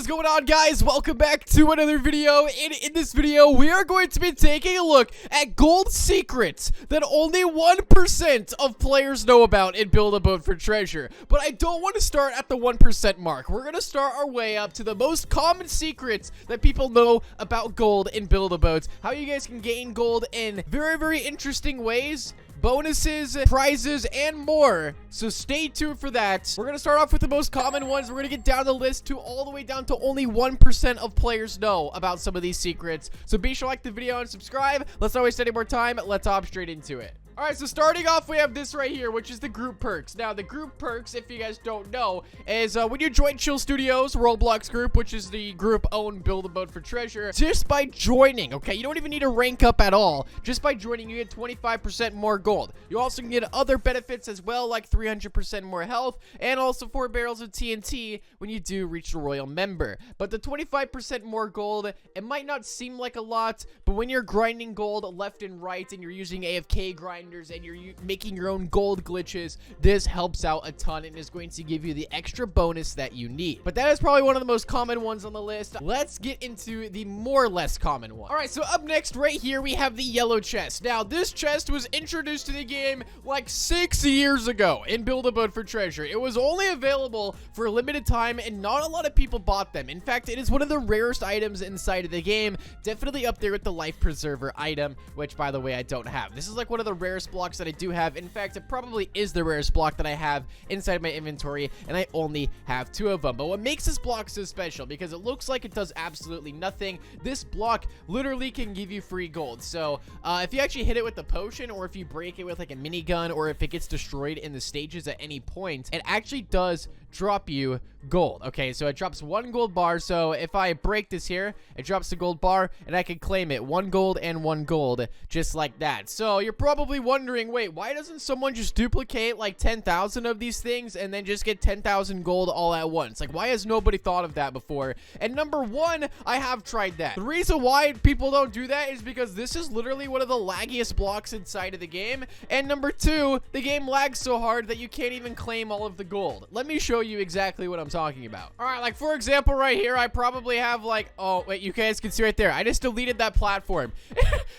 is going on, guys? Welcome back to another video. In this video, we are going to be taking a look at gold secrets that only 1% of players know about in Build a Boat for Treasure. But I don't want to start at the 1% mark. We're going to start our way up to the most common secrets that people know about gold in Build a Boat. How you guys can gain gold in very, very interesting ways. Bonuses, prizes, and more. So stay tuned for that. We're gonna start off with the most common ones. We're gonna get down the list to all the way down to only 1% of players know about some of these secrets. So be sure to like the video and subscribe. Let's not waste any more time. Let's hop straight into it. Alright, so starting off, we have this right here, which is the group perks. Now, the group perks, if you guys don't know, is when you join Chill Studios Roblox group, which is the group-owned Build a Boat for Treasure, just by joining, okay? You don't even need to rank up at all. Just by joining, you get 25% more gold. You also can get other benefits as well, like 300% more health, and also 4 barrels of TNT when you do reach the Royal Member. But the 25% more gold, it might not seem like a lot, but when you're grinding gold left and right, and you're using AFK grind, and you're making your own gold glitches, this helps out a ton and is going to give you the extra bonus that you need. But that is probably one of the most common ones on the list. Let's get into the more less common one. All right, so up next right here, we have the yellow chest. Now, this chest was introduced to the game like 6 years ago in Build a Boat for Treasure. It was only available for a limited time and not a lot of people bought them. In fact, it is one of the rarest items inside of the game. Definitely up there with the life preserver item, which, by the way, I don't have. This is like one of the rarest blocks that I do have. In fact, it probably is the rarest block that I have inside my inventory, and I only have 2 of them. But what makes this block so special, because it looks like it does absolutely nothing, this block literally can give you free gold. So if you actually hit it with the potion, or if you break it with like a minigun, or if it gets destroyed in the stages at any point, it actually does drop you gold. Okay, so it drops 1 gold bar. So if I break this here, it drops the gold bar, and I can claim it 1 gold and 1 gold, just like that. So you're probably wondering, wait, why doesn't someone just duplicate like 10,000 of these things and then just get 10,000 gold all at once? Like, why has nobody thought of that before? And number one, I have tried that. The reason why people don't do that is because this is literally one of the laggiest blocks inside of the game. And number two, the game lags so hard that you can't even claim all of the gold. Let me show you exactly what I'm talking about. All right, like for example, right here, I probably have like, oh wait, you guys can see right there, I just deleted that platform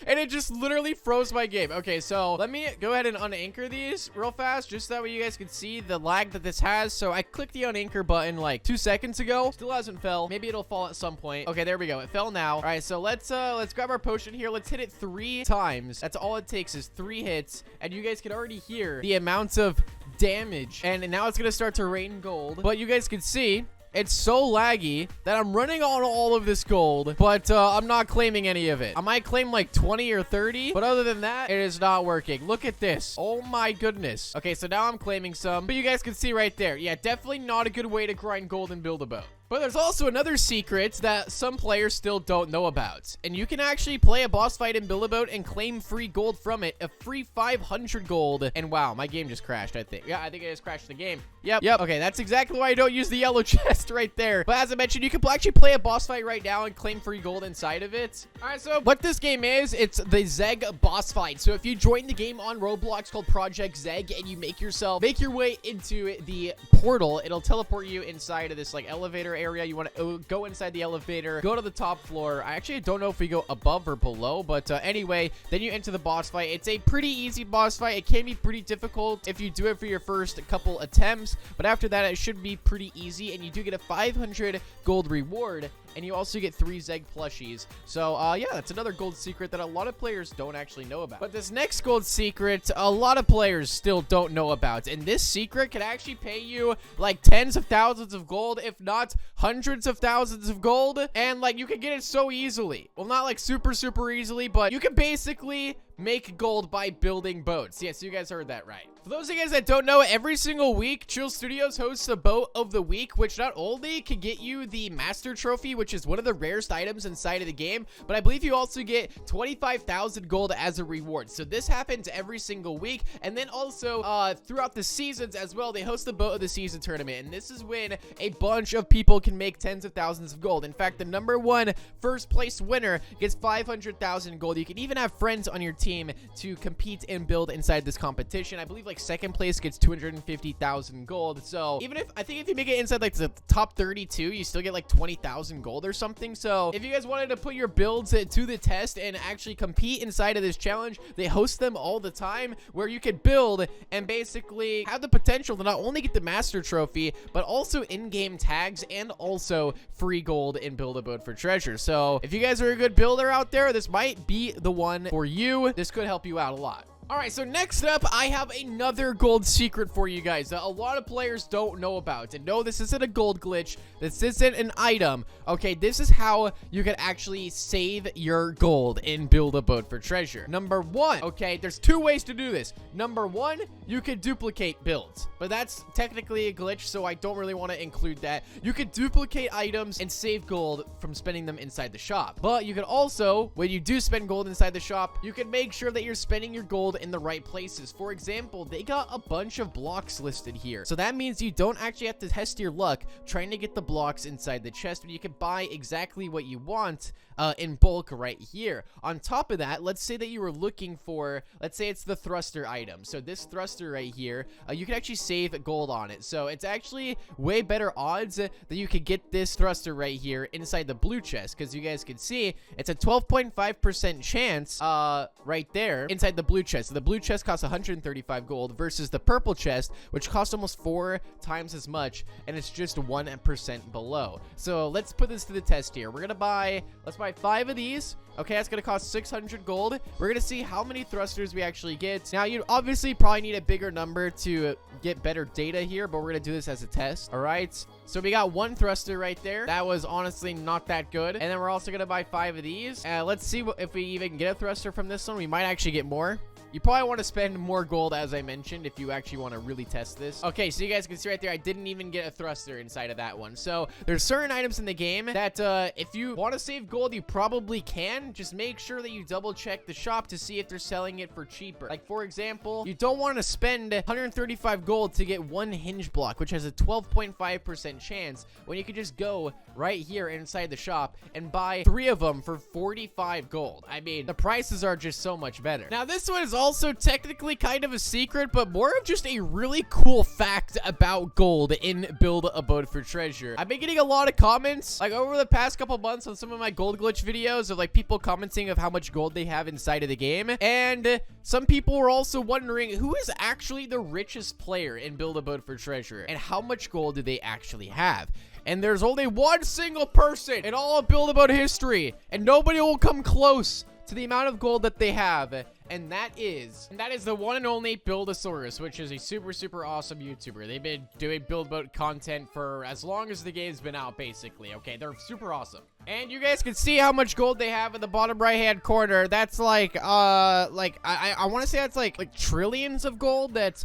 and it just literally froze my game. Okay, so let me go ahead and unanchor these real fast, just that way you guys can see the lag that this has. So I clicked the unanchor button like 2 seconds ago, still hasn't fell. Maybe it'll fall at some point. Okay, there we go, it fell now. All right, so let's grab our potion here. Let's hit it 3 times. That's all it takes, is 3 hits, and you guys can already hear the amount of damage, and now it's gonna start to rain gold. But you guys can see it's so laggy that I'm running on all of this gold, but I'm not claiming any of it. I might claim like 20 or 30, but other than that, it is not working. Look at this. Oh my goodness. Okay, so now I'm claiming some, but you guys can see right there. Yeah, definitely not a good way to grind gold and Build a Boat. But there's also another secret that some players still don't know about. And you can actually play a boss fight in Build a Boat and claim free gold from it. A free 500 gold. And wow, my game just crashed, I think. Yeah, I think I just crashed the game. Yep. Okay, that's exactly why I don't use the yellow chest right there. But as I mentioned, you can actually play a boss fight right now and claim free gold inside of it. All right, so what this game is, it's the Zeg boss fight. So if you join the game on Roblox called Project Zeg and you make your way into the portal, it'll teleport you inside of this like elevator area. You want to go inside the elevator, go to the top floor. I actually don't know if we go above or below, but anyway, then you enter the boss fight. It's a pretty easy boss fight. It can be pretty difficult if you do it for your first couple attempts, but after that, it should be pretty easy, and you do get a 500 gold reward, and you also get 3 Zeg plushies. So yeah, that's another gold secret that a lot of players don't actually know about. But this next gold secret, a lot of players still don't know about, and this secret can actually pay you like tens of thousands of gold, if not hundreds of thousands of gold, and like you can get it so easily. Well, not like super easily, but you can basically make gold by building boats. Yes, you guys heard that right. For those of you guys that don't know, every single week, Chill Studios hosts a boat of the week, which not only can get you the master trophy, which is one of the rarest items inside of the game, but I believe you also get 25,000 gold as a reward. So this happens every single week, and then also throughout the seasons as well, they host the boat of the season tournament, and this is when a bunch of people can make tens of thousands of gold. In fact, the #1 first place winner gets 500,000 gold. You can even have friends on your team to compete and build inside this competition. I believe like second place gets 250,000 gold. So even if I think if you make it inside like the top 32, you still get like 20,000 gold or something. So if you guys wanted to put your builds to the test and actually compete inside of this challenge, they host them all the time where you could build and basically have the potential to not only get the master trophy, but also in-game tags and also free gold in Build-A-Boat for Treasure. So if you guys are a good builder out there, this might be the one for you. This could help you out a lot. All right, so next up, I have another gold secret for you guys that a lot of players don't know about. And no, this isn't a gold glitch. This isn't an item. Okay, this is how you can actually save your gold in Build-A-Boat for Treasure. Number one, okay, there's two ways to do this. Number one, you could duplicate builds, but that's technically a glitch, so I don't really want to include that. You could duplicate items and save gold from spending them inside the shop. But you could also, when you do spend gold inside the shop, you can make sure that you're spending your gold in the right places. For example, they got a bunch of blocks listed here, so that means you don't actually have to test your luck trying to get the blocks inside the chest, but you can buy exactly what you want in bulk right here. On top of that, let's say that you were looking for, let's say it's the thruster item. So this thruster right here, you can actually save gold on it. So it's actually way better odds that you could get this thruster right here inside the blue chest, because you guys can see it's a 12.5% chance right there inside the blue chest. So the blue chest costs 135 gold versus the purple chest, which costs almost 4 times as much, and it's just 1% below. So let's put this to the test here. We're gonna buy, let's buy 5 of these. Okay, that's gonna cost 600 gold. We're gonna see how many thrusters we actually get. Now, you obviously probably need a bigger number to get better data here, but we're gonna do this as a test. All right, so we got 1 thruster right there. That was honestly not that good. And then we're also gonna buy 5 of these. Let's see if we even get a thruster from this one. We might actually get more. You probably want to spend more gold, as I mentioned, if you actually want to really test this. Okay, so you guys can see right there, I didn't even get a thruster inside of that one. So there's certain items in the game that if you want to save gold, you probably can. Just make sure that you double check the shop to see if they're selling it for cheaper. Like, for example, you don't want to spend 135 gold to get 1 hinge block, which has a 12.5% chance, when you could just go right here inside the shop and buy 3 of them for 45 gold. I mean, the prices are just so much better. Now, this one is also technically kind of a secret, but more of just a really cool fact about gold in Build-A-Boat for Treasure. I've been getting a lot of comments, like, over the past couple months on some of my gold glitch videos of, like, people commenting of how much gold they have inside of the game. And some people were also wondering who is actually the richest player in Build-A-Boat for Treasure and how much gold do they actually have. And there's only one single person in all of Build-A-Boat history, and nobody will come close to the amount of gold that they have, and that is the one and only Buildosaurus, which is a super awesome YouTuber. They've been doing Build-A-Boat content for as long as the game's been out, basically. Okay, they're super awesome. And you guys can see how much gold they have in the bottom right-hand corner. That's like I want to say that's like trillions of gold. That's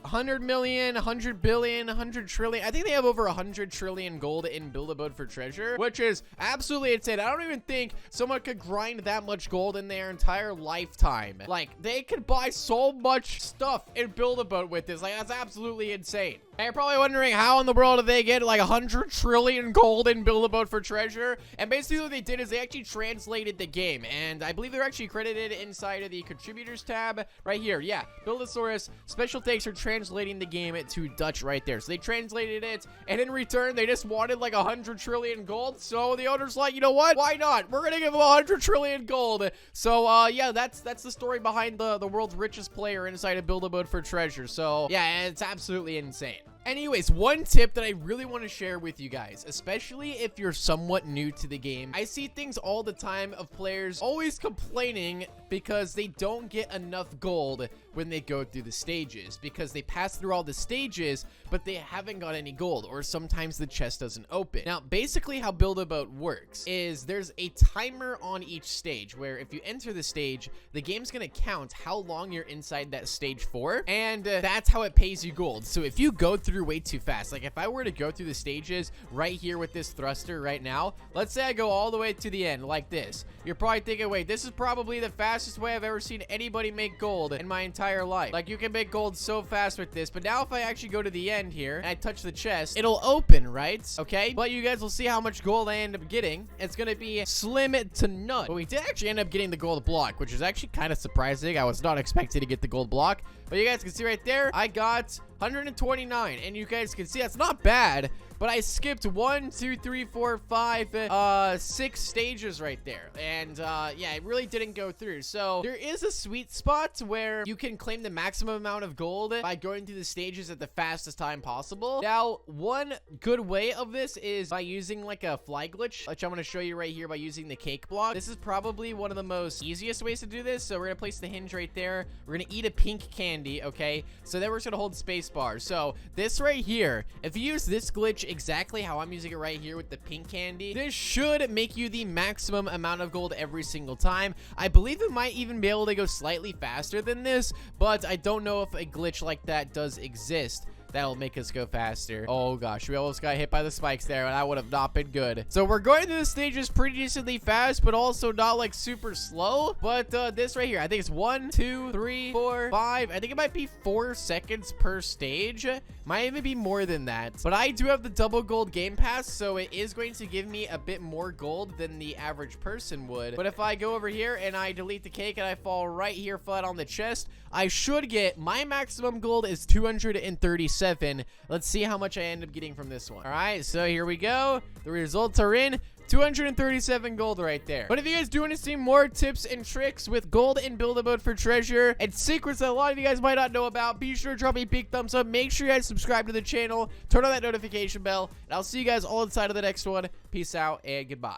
100 million, 100 billion, 100 trillion. I think they have over 100 trillion gold in Build-A-Boat for Treasure, which is absolutely insane. I don't even think someone could grind that much gold in their entire lifetime. Like, they could buy so much stuff in Build-A-Boat with this. Like, that's absolutely insane. And you're probably wondering how in the world do they get like 100 trillion gold in Build-A-Boat for Treasure? And basically what they did is they actually translated the game, and I believe they're actually credited inside of the contributors tab right here. Yeah, Buildosaurus, special thanks for translating the game to Dutch right there. So they translated it, and in return they just wanted like 100 trillion gold. So the owner's like, you know what, why not, we're gonna give them 100 trillion gold. So yeah, that's the story behind the world's richest player inside of Build-A-Boat for Treasure. So yeah, it's absolutely insane. Anyways, one tip that I really want to share with you guys, especially if you're somewhat new to the game. I see things all the time of players always complaining because they don't get enough gold when they go through the stages, because they pass through all the stages, but they haven't got any gold, or sometimes the chest doesn't open. Now, basically how Build-A-Boat works is there's a timer on each stage where if you enter the stage, the game's gonna count how long you're inside that stage for, and that's how it pays you gold. So if you go through through way too fast. Like, if I were to go through the stages right here with this thruster right now, let's say I go all the way to the end like this. You're probably thinking, wait, this is probably the fastest way I've ever seen anybody make gold in my entire life. Like, you can make gold so fast with this. But now if I actually go to the end here and I touch the chest, it'll open, right? Okay, but you guys will see how much gold I end up getting. It's gonna be slim to none. But we did actually end up getting the gold block, which is actually kind of surprising. I was not expecting to get the gold block, but you guys can see right there, I got 129, and you guys can see that's not bad. But I skipped 1, 2, 3, 4, 5, 6 stages right there. And yeah, it really didn't go through. So there is a sweet spot where you can claim the maximum amount of gold by going through the stages at the fastest time possible. Now, one good way of this is by using like a fly glitch, which I'm going to show you right here by using the cake block. This is probably one of the most easiest ways to do this. So we're going to place the hinge right there. We're going to eat a pink candy, okay? So then we're just going to hold space bar. So this right here, if you use this glitch exactly how I'm using it right here with the pink candy, this should make you the maximum amount of gold every single time. I believe it might even be able to go slightly faster than this, but I don't know if a glitch like that does exist that'll make us go faster. Oh gosh, we almost got hit by the spikes there, and that would have not been good. So we're going through the stages pretty decently fast, but also not like super slow. But this right here, I think it's 1, 2, 3, 4, 5. I think it might be 4 seconds per stage. Might even be more than that. But I do have the double gold game pass, so it is going to give me a bit more gold than the average person would. But if I go over here and I delete the cake and I fall right here flat on the chest, I should get, my maximum gold is 237. Let's see how much I end up getting from this one. All right, so here we go. The results are in. 237 gold right there. But if you guys do want to see more tips and tricks with gold and Build-A-Boat for treasure and secrets that a lot of you guys might not know about, be sure to drop a big thumbs up. Make sure you guys subscribe to the channel, turn on that notification bell, and I'll see you guys all inside of the next one. Peace out and goodbye.